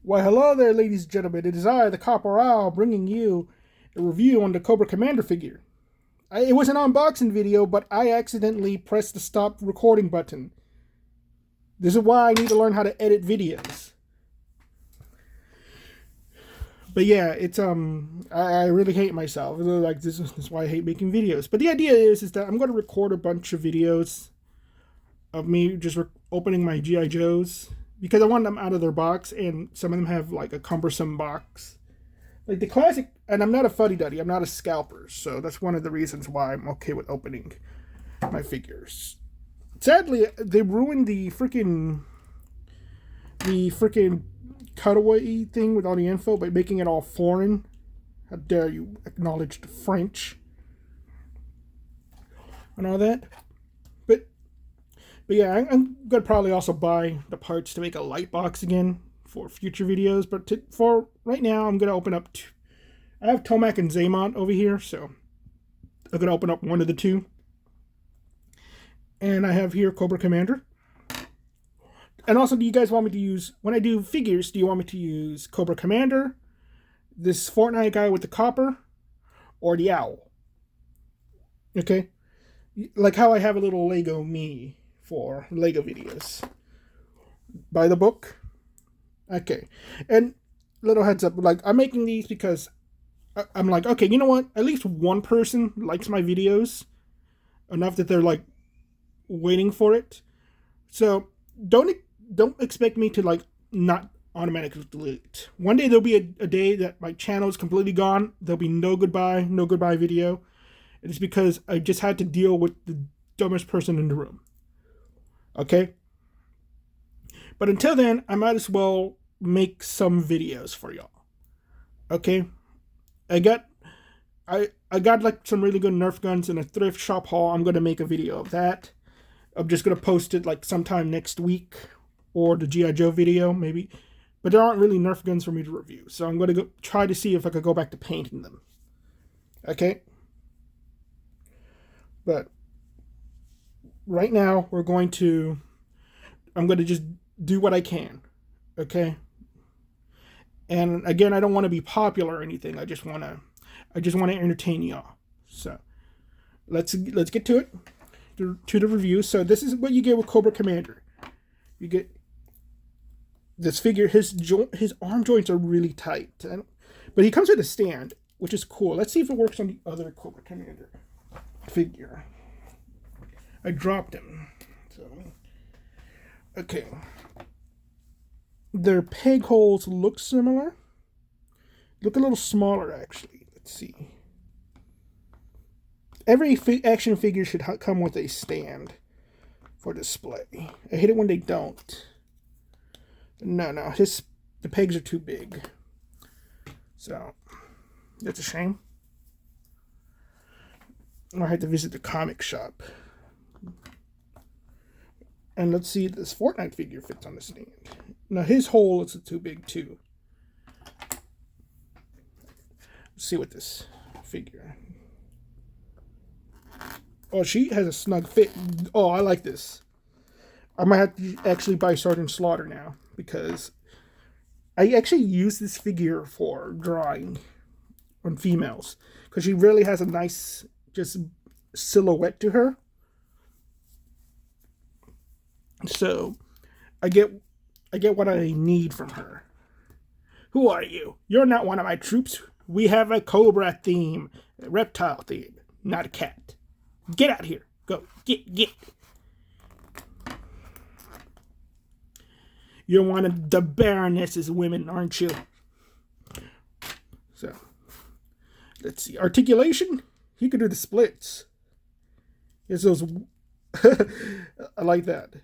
Why, hello there, ladies and gentlemen. It is I, the Cobra, bringing you a review on the Cobra Commander figure. It was an unboxing video, but I accidentally pressed the stop recording button. This is why I need to learn how to edit videos. But yeah, I really hate myself. Like this is why I hate making videos. But the idea is that I'm going to record a bunch of videos of me just opening my GI Joes because I want them out of their box, and some of them have like a cumbersome box. Like the classic, and I'm not a fuddy-duddy, I'm not a scalper, so that's one of the reasons why I'm okay with opening my figures. Sadly, they ruined the freaking cutaway thing with all the info by making it all foreign. How dare you acknowledge the French and all that. But yeah, I'm gonna probably also buy the parts to make a light box again for future videos. But for right now, I'm gonna open up two. I have Tomac and Zaymont over here, so I'm gonna open up one of the two. And I have here Cobra Commander. And also, do you guys want me to use, when I do figures, do you want me to use Cobra Commander, this Fortnite guy with the copper, or the owl? Okay, like how I have a little Lego me for Lego videos. Buy the book. Okay. And little heads up, like I'm making these because I'm like, okay, you know what? At least one person likes my videos enough that they're like waiting for it. So don't expect me to like not automatically delete. One day there'll be a day that my channel is completely gone. There'll be no goodbye video. It's because I just had to deal with the dumbest person in the room. Okay? But until then, I might as well make some videos for y'all. Okay? I got like some really good Nerf guns in a thrift shop haul. I'm gonna make a video of that. I'm just gonna post it like sometime next week, or the G.I. Joe video maybe. But there aren't really Nerf guns for me to review, so I'm gonna try to see if I could go back to painting them. Okay? But right now I'm going to just do what I can. Okay? And again, I don't want to be popular or anything. I just want to entertain y'all. So let's get to it, to the review. So this is what you get with Cobra Commander. You get this figure. His arm joints are really tight, but he comes with a stand, which is cool. Let's see if it works on the other Cobra Commander figure. I dropped him. So okay. Their peg holes look similar. Look a little smaller, actually. Let's see. Every action figure should come with a stand for display. I hate it when they don't. No, the pegs are too big. So, that's a shame. I had to visit the comic shop. And let's see if this Fortnite figure fits on the stand. Now his hole is too big too. Let's see what this figure. Oh, she has a snug fit. Oh, I like this. I might have to actually buy Sergeant Slaughter now, because I actually use this figure for drawing on females, because she really has a nice just silhouette to her. So I get what I need from her. Who are you? You're not one of my troops. We have a Cobra theme, a reptile theme, not a cat. Get out here. Go. Get. You're one of the Baroness's women, aren't you? So, let's see. Articulation? He could do the splits. It's those... I like that.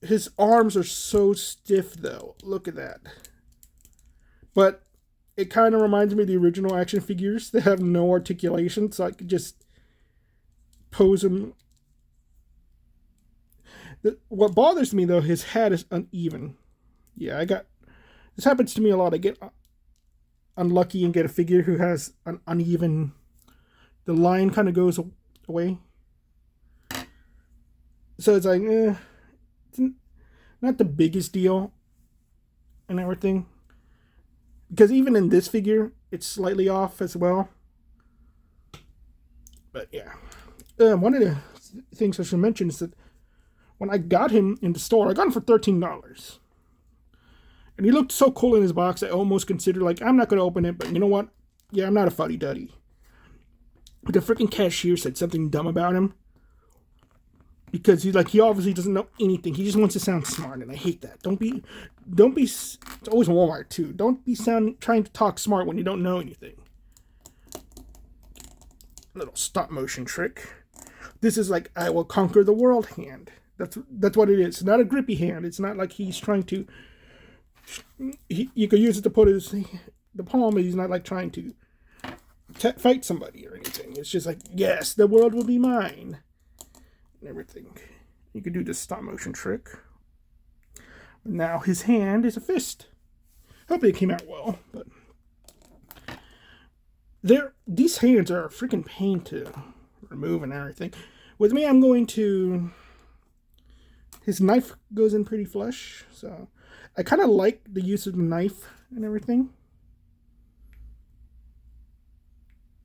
His arms are so stiff, though. Look at that. But it kind of reminds me of the original action figures that have no articulation, so I could just pose him. What bothers me, though, his head is uneven. Yeah, this happens to me a lot. I get unlucky and get a figure who has an uneven... The line kind of goes away. So it's like, it's not the biggest deal. and everything. Because even in this figure, it's slightly off as well. But yeah. One of the things I should mention is that when I got him in the store, I got him for $13. And he looked so cool in his box, I almost considered, like, I'm not going to open it, but you know what? Yeah, I'm not a fuddy-duddy. But the freaking cashier said something dumb about him. Because he obviously doesn't know anything. He just wants to sound smart, and I hate that. Don't be, it's always Walmart, too. Don't be trying to talk smart when you don't know anything. Little stop-motion trick. This is like, I will conquer the world hand. That's what it is. It's not a grippy hand. It's not like he's trying to... you could use it to put the palm, but he's not like trying to fight somebody or anything. It's just like, yes, the world will be mine. And everything. You could do this stop motion trick. Now his hand is a fist. Hopefully it came out well, but these hands are a freaking pain to remove and everything. With me, I'm going to... His knife goes in pretty flush, so I kind of like the use of the knife and everything.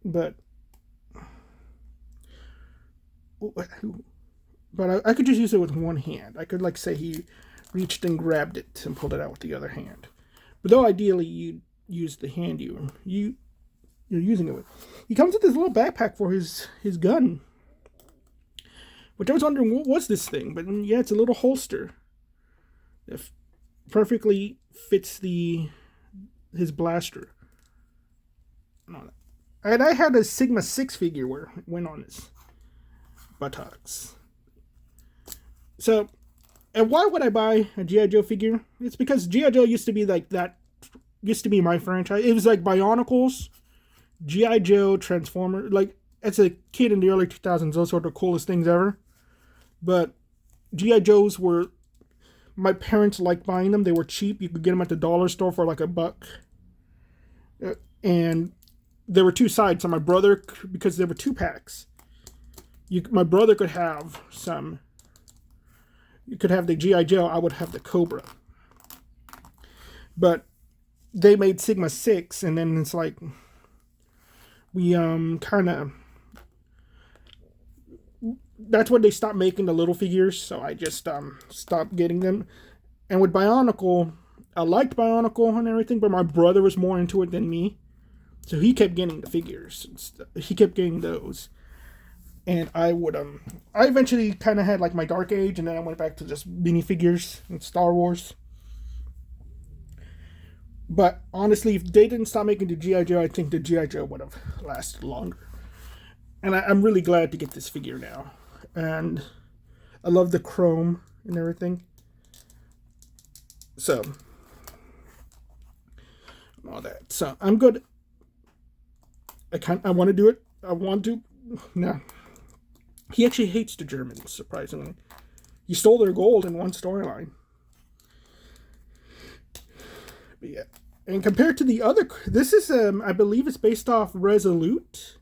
But I could just use it with one hand. I could, like, say he reached and grabbed it and pulled it out with the other hand. But though ideally you'd use the hand you're using it with. He comes with this little backpack for his gun. Which I was wondering, what was this thing? But yeah, it's a little holster. That perfectly fits his blaster. And I had a Sigma 6 figure where it went on his buttocks. So, and why would I buy a G.I. Joe figure? It's because G.I. Joe used to be like that, used to be my franchise. It was like Bionicles, G.I. Joe, Transformer. Like, as a kid in the early 2000s, those were the coolest things ever. But G.I. Joes were, my parents liked buying them. They were cheap. You could get them at the dollar store for like $1. And there were two sides. So my brother, because there were 2 packs, my brother could have some. You could have the G.I. Joe. I would have the Cobra. But they made Sigma 6, and then it's like, we kind of... That's when they stopped making the little figures, so I just stopped getting them. And with Bionicle, I liked Bionicle and everything, but my brother was more into it than me. So he kept getting the figures. He kept getting those. And I would, I eventually kind of had like my Dark Age, and then I went back to just minifigures and Star Wars. But honestly, if they didn't stop making the G.I. Joe, I think the G.I. Joe would have lasted longer. And I'm really glad to get this figure now. And I love the chrome and everything. So, all that. So, I'm good. I want to do it. I want to. No. He actually hates the Germans, surprisingly. He stole their gold in one storyline. But yeah. And compared to the other, this is, I believe it's based off Resolute.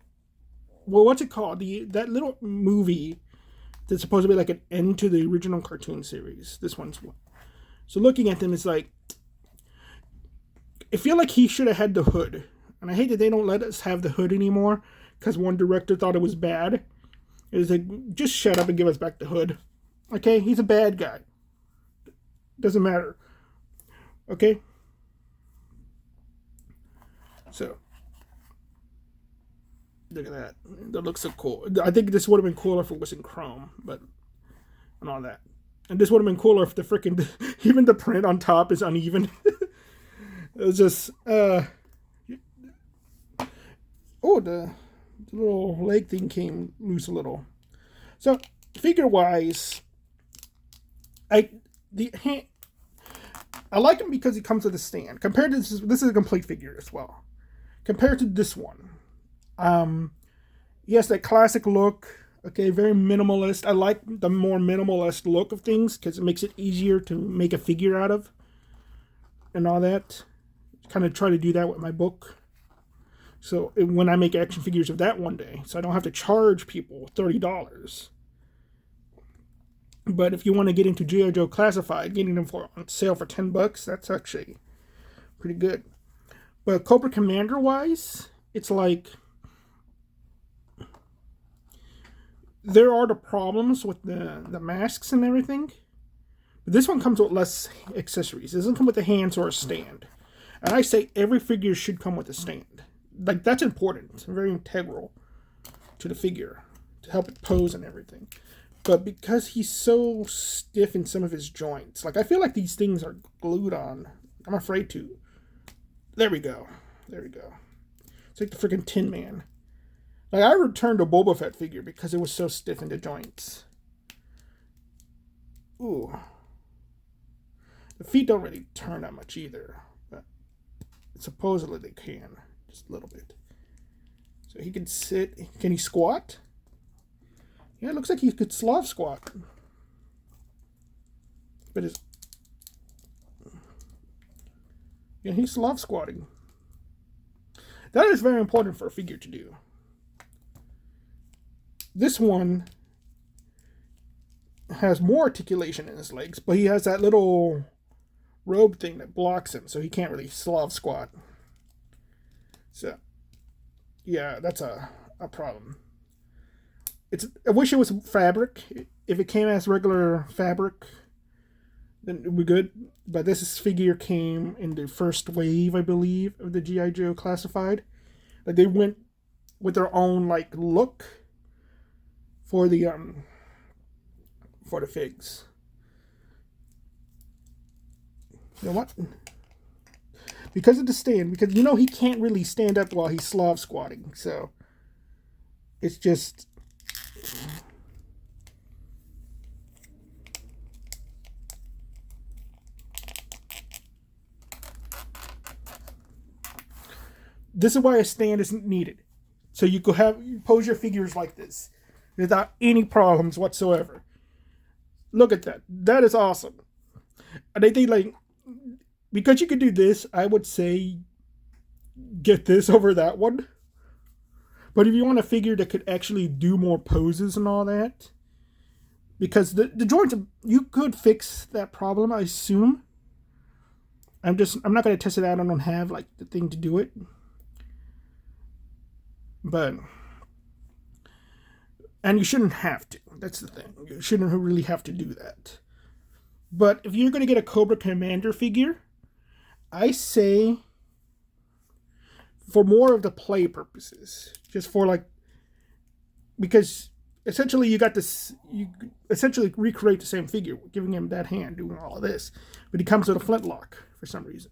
Well, what's it called? That little movie that's supposed to be like an end to the original cartoon series. This one's one. So looking at them, it's like, I feel like he should have had the hood. And I hate that they don't let us have the hood anymore, because one director thought it was bad. It was like, just shut up and give us back the hood. Okay? He's a bad guy. Doesn't matter. Okay? So, look at that. That looks so cool. I think this would have been cooler if it was in chrome, but, and all that. And this would have been cooler if the freaking, even the print on top is uneven. It was just, oh, the little leg thing came loose a little. So, figure-wise, I like him because he comes with a stand. Compared to this is a complete figure as well. Compared to this one, he has that classic look. Okay, very minimalist. I like the more minimalist look of things because it makes it easier to make a figure out of, and all that. Kind of try to do that with my book. So when I make action figures of that one day, so I don't have to charge people $30. But if you want to get into G.I. Joe Classified, getting them on sale for $10, that's actually Pretty good. But Cobra Commander wise, it's like there are the problems with the masks and everything. But this one comes with less accessories. It doesn't come with a hands or a stand. And I say every figure should come with a stand. Like, that's important. It's very integral to the figure to help it pose and everything. But because he's so stiff in some of his joints, like, I feel like these things are glued on. I'm afraid to. There we go. There we go. It's like the freaking Tin Man. Like, I returned a Boba Fett figure because it was so stiff in the joints. Ooh. The feet don't really turn that much either. But supposedly they can. Just a little bit. So he can sit. Can he squat? Yeah, it looks like he could Slav squat. But his... Yeah, he's Slav squatting. That is very important for a figure to do. This one has more articulation in his legs, but he has that little robe thing that blocks him, so he can't really Slav squat. So, yeah, that's a problem. I wish it was fabric. If it came as regular fabric, then it would be good. But this figure came in the first wave, I believe, of the G.I. Joe Classified. Like, they went with their own, like, look for the figs. You know what? Because of the stand, because you know he can't really stand up while he's Slav squatting, so it's just this is why a stand isn't needed. So you could pose your figures like this without any problems whatsoever. Look at that. That is awesome. And I think, like, because you could do this, I would say get this over that one. But if you want a figure that could actually do more poses and all that, because the joints, you could fix that problem, I assume. I'm not going to test it out. I don't have, like, the thing to do it. But, and you shouldn't have to. That's the thing. You shouldn't really have to do that. But if you're going to get a Cobra Commander figure, I say for more of the play purposes. Just for, like, because essentially you essentially recreate the same figure, giving him that hand, doing all of this. But he comes with a flintlock for some reason.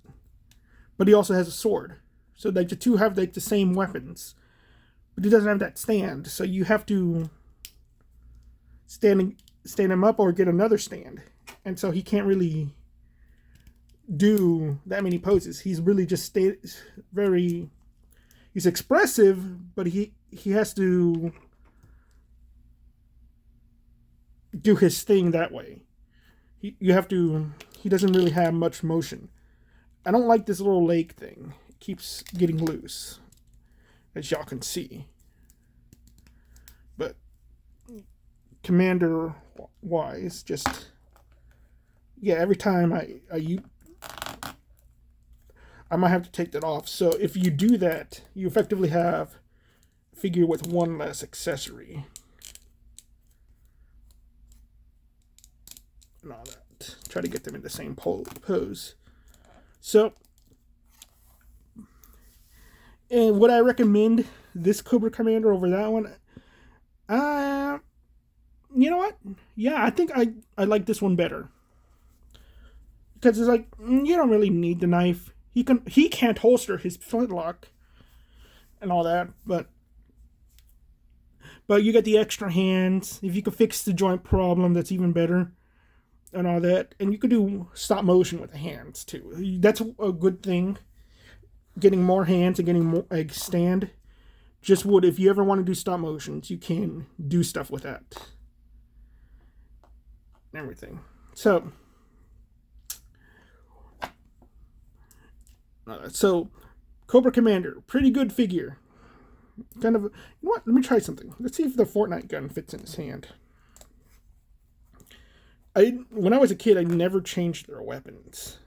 But he also has a sword. So, like, the two have, like, the same weapons. But he doesn't have that stand. So you have to stand him up or get another stand. And so he can't really do that many poses. He's really just he's expressive, but he has to do his thing that way. He doesn't really have much motion. I don't like this little leg thing. It keeps getting loose, as y'all can see. But Commander wise, just yeah, every time I might have to take that off. So if you do that, you effectively have a figure with one less accessory. And all that. Try to get them in the same pose. So, and would I recommend this Cobra Commander over that one? You know what? Yeah, I think I like this one better. Because it's like, you don't really need the knife. He can't holster his flintlock and all that, but you get the extra hands. If you could fix the joint problem, that's even better, and all that. And you could do stop motion with the hands too. That's a good thing. Getting more hands and getting more stand. Just would, if you ever want to do stop motions, you can do stuff with that. Everything. So Cobra Commander, pretty good figure. Kind of, you know what? Let me try something. Let's see if the Fortnite gun fits in his hand. When I was a kid, I never changed their weapons.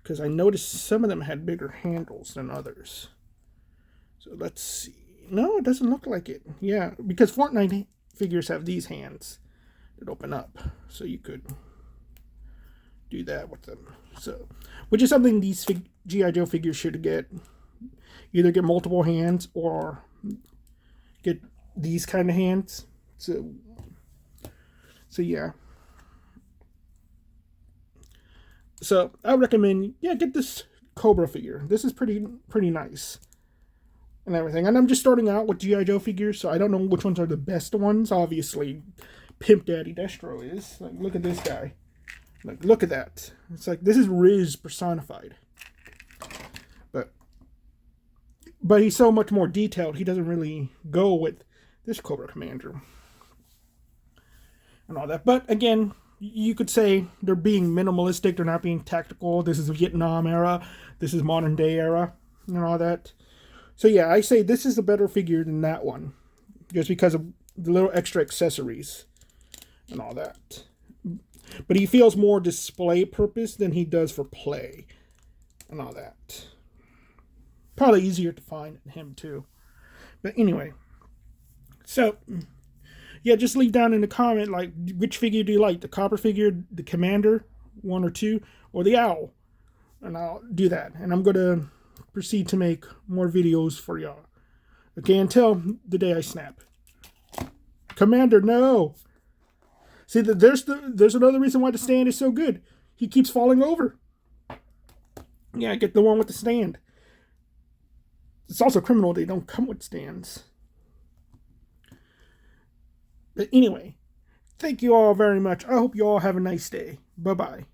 because I noticed some of them had bigger handles than others. So let's see. No, it doesn't look like it. Yeah, because Fortnite figures have these hands that open up, so you could do that with them. So, which is something these G.I. Joe figures should get. Either get multiple hands or get these kind of hands. So yeah. So I recommend, get this Cobra figure. This is pretty nice and everything. And I'm just starting out with G.I. Joe figures, so I don't know which ones are the best ones. Obviously, Pimp Daddy Destro is. Like, look at this guy. Like, look at that. It's like, this is Riz personified. But he's so much more detailed, he doesn't really go with this Cobra Commander and all that. But again, you could say they're being minimalistic, they're not being tactical. This is Vietnam era, this is modern day era, and all that. So yeah, I say this is a better figure than that one, just because of the little extra accessories and all that. But he feels more display purpose than he does for play and all that. Probably easier to find in him too. But anyway, so yeah, just leave down in the comment like which figure do you like, the Cobra figure, the Commander 1 or 2, or the Owl, and I'll do that. And I'm gonna proceed to make more videos for y'all. Okay, until the day I snap. Commander, no. See, there's another reason why the stand is so good. He keeps falling over. Yeah, get the one with the stand. It's also criminal they don't come with stands. But anyway, thank you all very much. I hope you all have a nice day. Bye-bye.